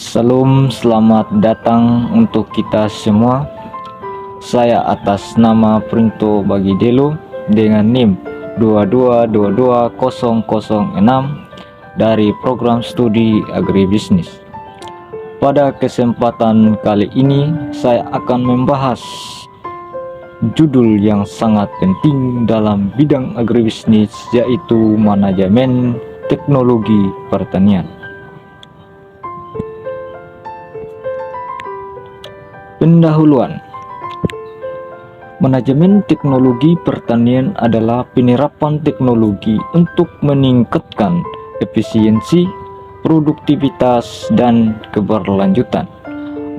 Salam, selamat datang untuk kita semua. Saya atas nama Printo Bagidelo dengan NIM 2222006 dari program studi agribisnis. Pada kesempatan kali ini saya akan membahas judul yang sangat penting dalam bidang agribisnis, yaitu manajemen teknologi pertanian. Pendahuluan. Manajemen teknologi pertanian adalah penerapan teknologi untuk meningkatkan efisiensi, produktivitas, dan keberlanjutan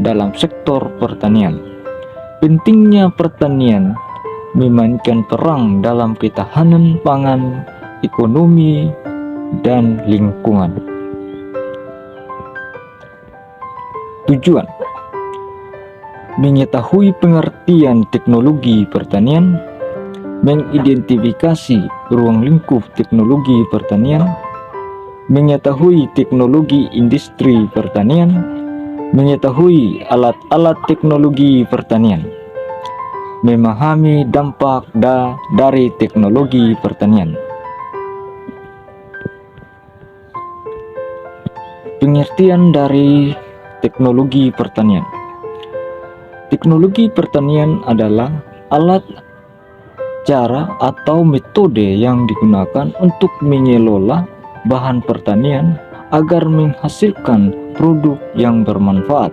dalam sektor pertanian. Pentingnya pertanian memainkan peran dalam ketahanan pangan, ekonomi, dan lingkungan. Tujuan: mengetahui pengertian teknologi pertanian, mengidentifikasi ruang lingkup teknologi pertanian, mengetahui teknologi industri pertanian, mengetahui alat-alat teknologi pertanian, memahami dampak dari teknologi pertanian. Pengertian dari teknologi pertanian. Teknologi pertanian adalah alat, cara, atau metode yang digunakan untuk mengelola bahan pertanian agar menghasilkan produk yang bermanfaat.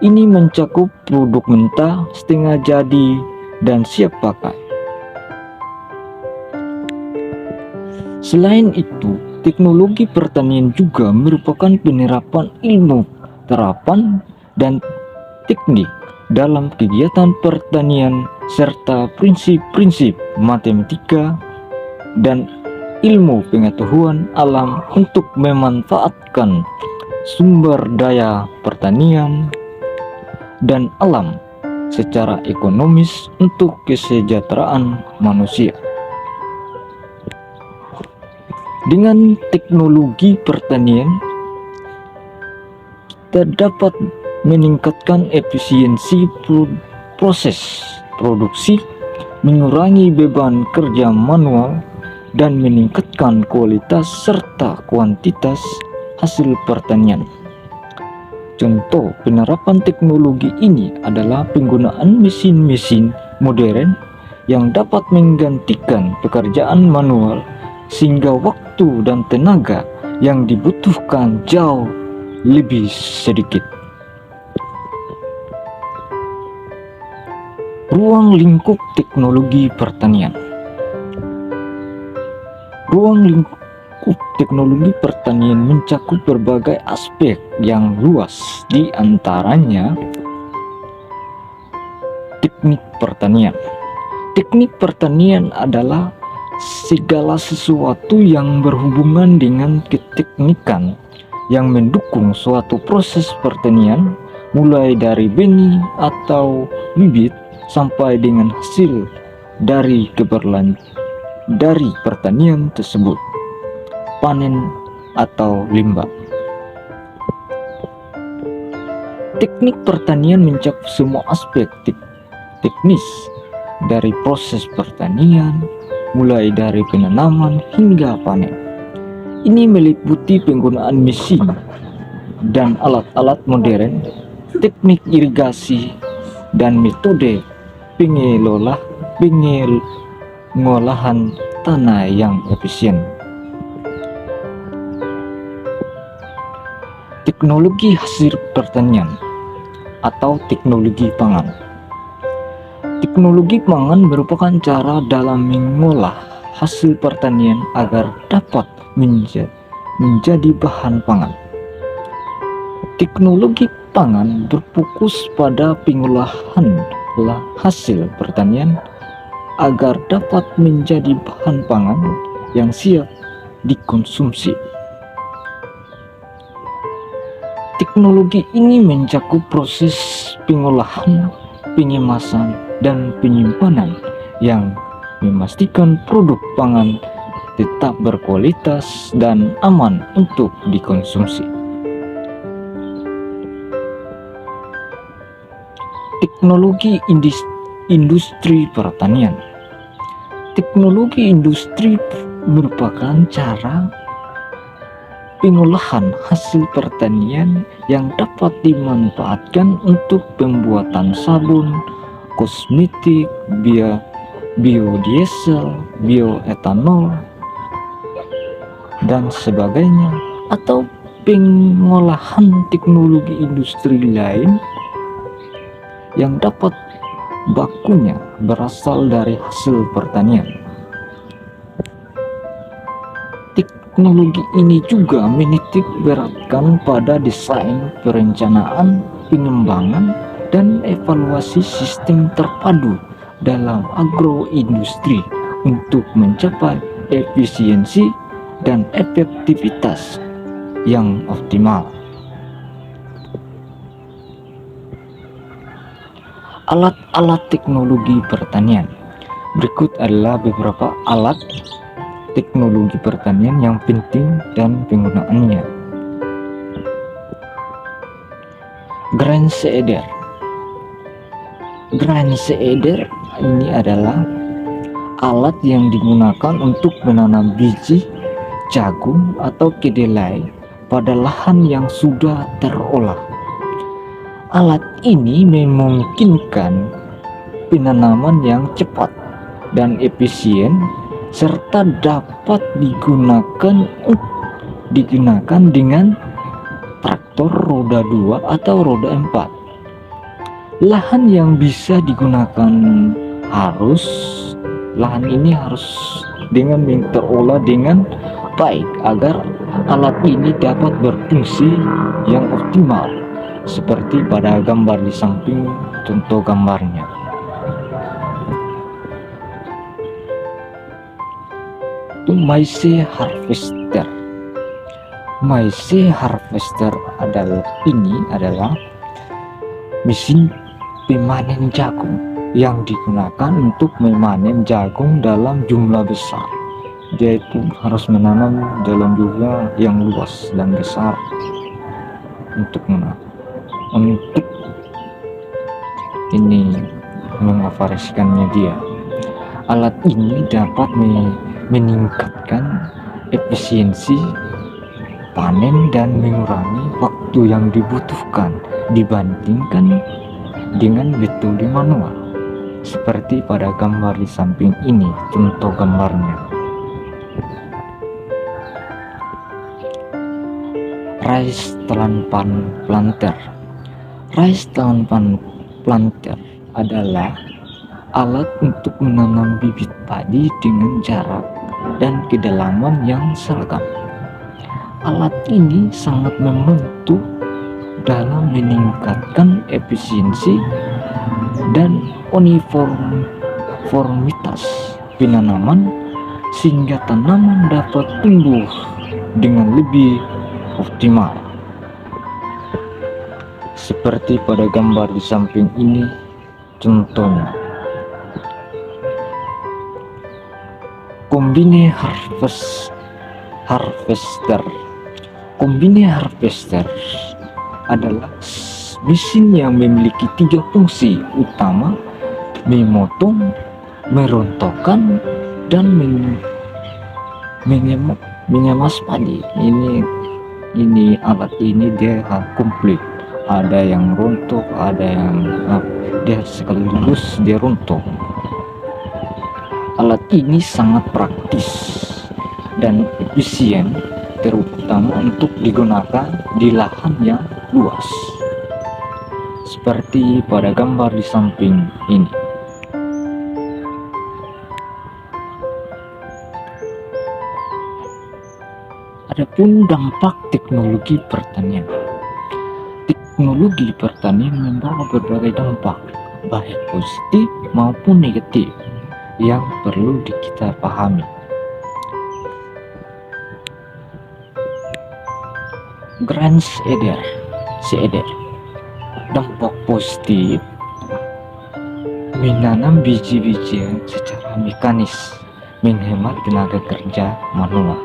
Ini mencakup produk mentah, setengah jadi, dan siap pakai. Selain itu, teknologi pertanian juga merupakan penerapan ilmu terapan dan teknik dalam kegiatan pertanian serta prinsip-prinsip matematika dan ilmu pengetahuan alam untuk memanfaatkan sumber daya pertanian dan alam secara ekonomis untuk kesejahteraan manusia. Dengan teknologi pertanian, kita dapat meningkatkan efisiensi proses produksi, mengurangi beban kerja manual, dan meningkatkan kualitas serta kuantitas hasil pertanian. Contoh penerapan teknologi ini adalah penggunaan mesin-mesin modern yang dapat menggantikan pekerjaan manual sehingga waktu dan tenaga yang dibutuhkan jauh lebih sedikit. Ruang lingkup teknologi pertanian. Ruang lingkup teknologi pertanian mencakup berbagai aspek yang luas, di antaranya teknik pertanian. Teknik pertanian adalah segala sesuatu yang berhubungan dengan keteknikan yang mendukung suatu proses pertanian, mulai dari benih atau bibit sampai dengan hasil dari pertanian tersebut, panen atau limbah. Teknik pertanian mencakup semua aspek teknis dari proses pertanian, mulai dari penanaman hingga panen. Ini meliputi penggunaan mesin dan alat-alat modern, teknik irigasi, dan metode pengolahan tanah yang efisien. Teknologi hasil pertanian atau teknologi pangan. Teknologi pangan merupakan cara dalam mengolah hasil pertanian agar dapat menjadi bahan pangan. Teknologi pangan berfokus pada pengolahan hasil pertanian agar dapat menjadi bahan pangan yang siap dikonsumsi. Teknologi ini mencakup proses pengolahan, pengemasan, dan penyimpanan yang memastikan produk pangan tetap berkualitas dan aman untuk dikonsumsi. Teknologi industri pertanian. Teknologi industri merupakan cara pengolahan hasil pertanian yang dapat dimanfaatkan untuk pembuatan sabun, kosmetik, biodiesel, bioetanol, dan sebagainya, atau pengolahan teknologi industri lain yang dapat bakunya berasal dari hasil pertanian. Teknologi ini juga menitik beratkan pada desain, perencanaan, pengembangan, dan evaluasi sistem terpadu dalam agroindustri untuk mencapai efisiensi dan efektivitas yang optimal. Alat-alat teknologi pertanian. Berikut adalah beberapa alat teknologi pertanian yang penting dan penggunaannya. Grain seeder. Grain seeder ini adalah alat yang digunakan untuk menanam biji jagung atau kedelai pada lahan yang sudah terolah. Alat ini memungkinkan penanaman yang cepat dan efisien serta dapat digunakan dengan traktor roda 2 atau roda 4. Lahan yang bisa digunakan lahan ini harus terolah dengan baik agar alat ini dapat berfungsi yang optimal, seperti pada gambar di samping contoh gambarnya. Maize harvester. Maize harvester adalah mesin pemanen jagung yang digunakan untuk memanen jagung dalam jumlah besar. Dia itu harus menanam dalam jumlah yang luas dan besar untuk ini mengoperasikannya dia. Alat ini dapat meningkatkan efisiensi panen dan mengurangi waktu yang dibutuhkan dibandingkan dengan metode manual, seperti pada gambar di samping ini contoh gambarnya. Rice Transplant Planter. Rice Transplant Planter adalah alat untuk menanam bibit padi dengan jarak dan kedalaman yang seragam. Alat ini sangat membantu dalam meningkatkan efisiensi dan uniformitas penanaman sehingga tanaman dapat tumbuh dengan lebih optimal. Seperti pada gambar di samping ini contohnya. Combine harvester. Combine harvester adalah mesin yang memiliki 3 fungsi utama: memotong, merontokkan, dan menyemas padi. Ini alat ini dia komplit. Ada yang rontok, ada yang dia sekaligus dia rontok. Alat ini sangat praktis dan efisien, terutama untuk digunakan di lahan yang luas, seperti pada gambar di samping ini. Adapun dampak teknologi pertanian. Teknologi pertanian membawa berbagai dampak, baik positif maupun negatif, yang perlu kita pahami. Grain seeder. Dampak positif: menanam biji-bijian secara mekanis, menghemat tenaga kerja manual,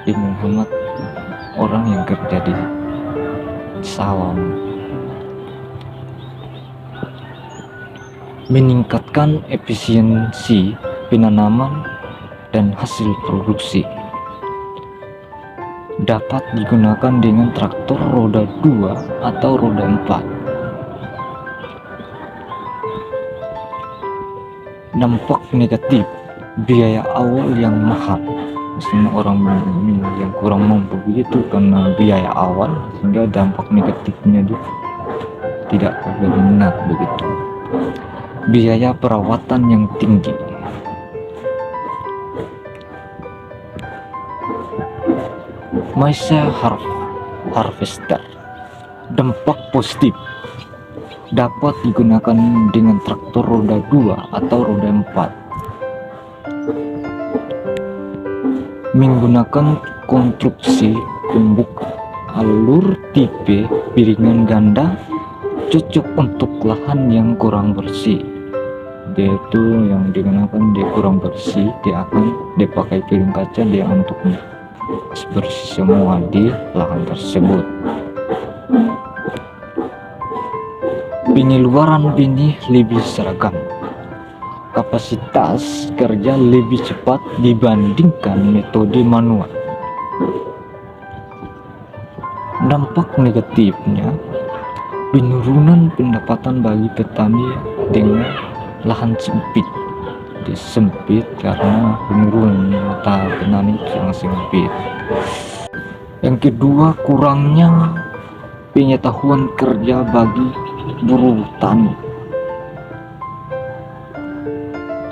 dan menghemat orang yang kerja di sawah. meningkatkan efisiensi penanaman dan hasil produksi. Dapat digunakan dengan traktor roda 2 atau roda 4. Dampak negatif, biaya awal yang mahal. Misalnya orang yang kurang mampu begitu karena biaya awal, sehingga dampak negatifnya dia tidak benar begitu. Biaya perawatan yang tinggi. Maisa harvester, dampak positif, dapat digunakan dengan traktor roda 2 atau roda 4. Menggunakan konstruksi pembuka alur tipe piringan ganda, cocok untuk lahan yang kurang bersih. Dia itu yang digunakan dia kurang bersih, dia akan dipakai piring kaca dia untuk bersih semua di lahan tersebut. Pengeluaran benih lebih seragam, kapasitas kerja lebih cepat dibandingkan metode manual. Dampak negatifnya, penurunan pendapatan bagi petani dengan lahan sempit. Dia sempit karena penurunan mata petani yang sempit. Yang kedua, kurangnya pengetahuan kerja bagi buruh tani.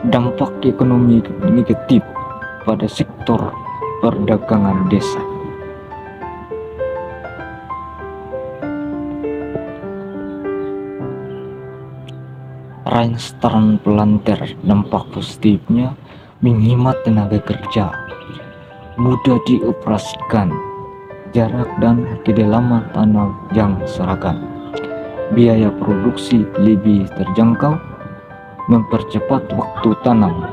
Dampak ekonomi negatif pada sektor perdagangan desa. Rainstan pelanter, dampak positifnya menghemat tenaga kerja, mudah dioperasikan, jarak dan kedalaman tanah yang seragam, biaya produksi lebih terjangkau, mempercepat waktu tanam.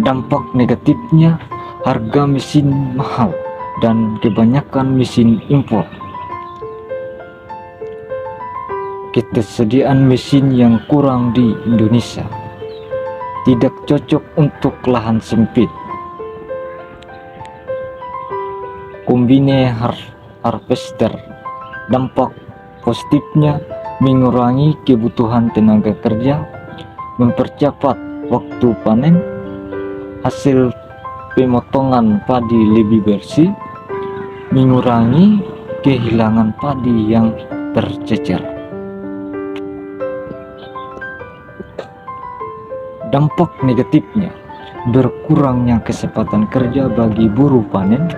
Dampak negatifnya, harga mesin mahal dan kebanyakan mesin impor. Ketersediaan mesin yang kurang di Indonesia, tidak cocok untuk lahan sempit. Kombine harvester, dampak positifnya mengurangi kebutuhan tenaga kerja, mempercepat waktu panen, hasil pemotongan padi lebih bersih, mengurangi kehilangan padi yang tercecer. Dampak negatifnya, berkurangnya kesempatan kerja bagi buruh panen.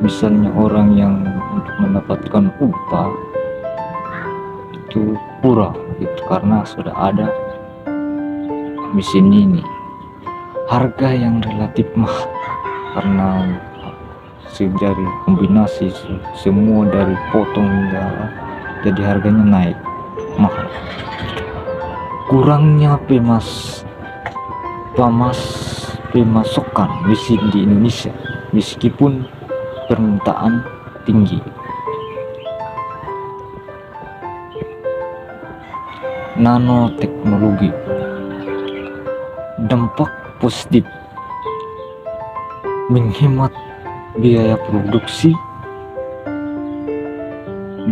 Misalnya orang yang untuk mendapatkan upah itu pura gitu, karena sudah ada mesin ini. Harga yang relatif mahal karena dari kombinasi semua dari potong ya, jadi harganya naik mahal. Kurangnya pemasukan mesin di Indonesia meskipun permintaan tinggi. Nanoteknologi, dampak positif, menghemat biaya produksi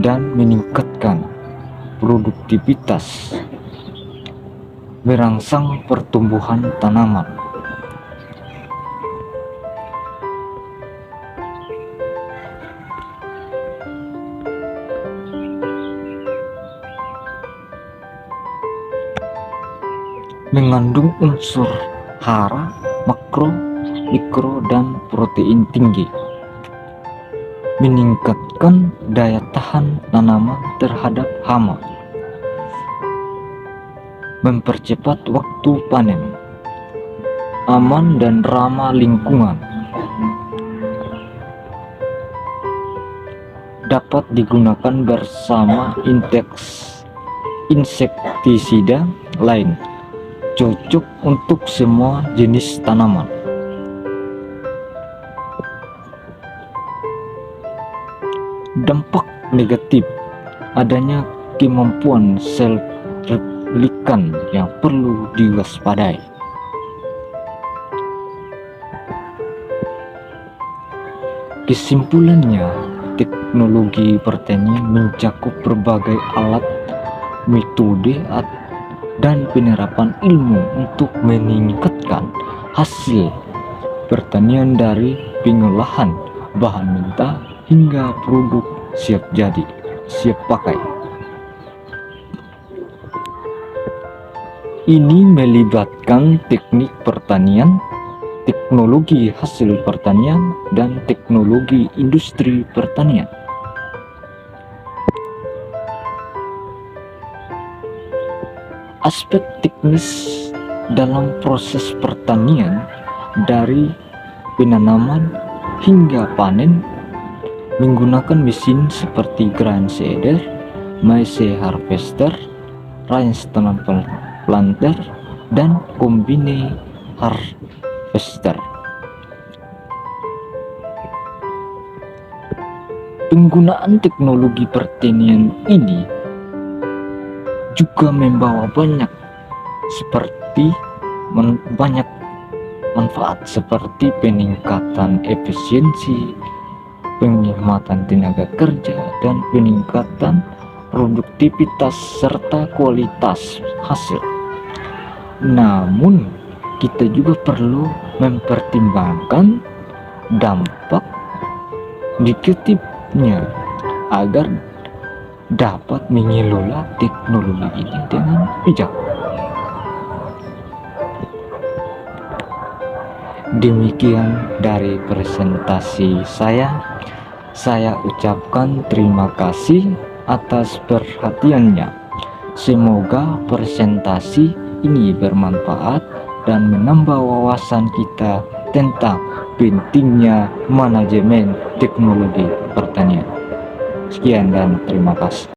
dan meningkatkan produktivitas, merangsang pertumbuhan tanaman. Mengandung unsur hara, makro, mikro, dan protein tinggi, meningkatkan daya tahan tanaman terhadap hama, mempercepat waktu panen, aman dan ramah lingkungan, dapat digunakan bersama insektisida lain, cocok untuk semua jenis tanaman. Dampak negatif, adanya kemampuan self replikan yang perlu diwaspadai. Kesimpulannya, teknologi pertanian mencakup berbagai alat, metode, dan penerapan ilmu untuk meningkatkan hasil pertanian dari pengolahan bahan mentah hingga produk siap pakai. Ini melibatkan teknik pertanian, teknologi hasil pertanian, dan teknologi industri pertanian. Aspek teknis dalam proses pertanian dari penanaman hingga panen menggunakan mesin seperti grain seeder, maize harvester, rainstorm planter, dan combine harvester. Penggunaan teknologi pertanian ini juga membawa banyak manfaat seperti peningkatan efisiensi, penghematan tenaga kerja, dan peningkatan produktivitas serta kualitas hasil. Namun, kita juga perlu mempertimbangkan dampak negatifnya agar dapat mengelola teknologi ini dengan bijak. Demikian dari presentasi saya. Saya ucapkan terima kasih atas perhatiannya. Semoga presentasi ini bermanfaat dan menambah wawasan kita tentang pentingnya manajemen teknologi pertanian. Sekian dan terima kasih.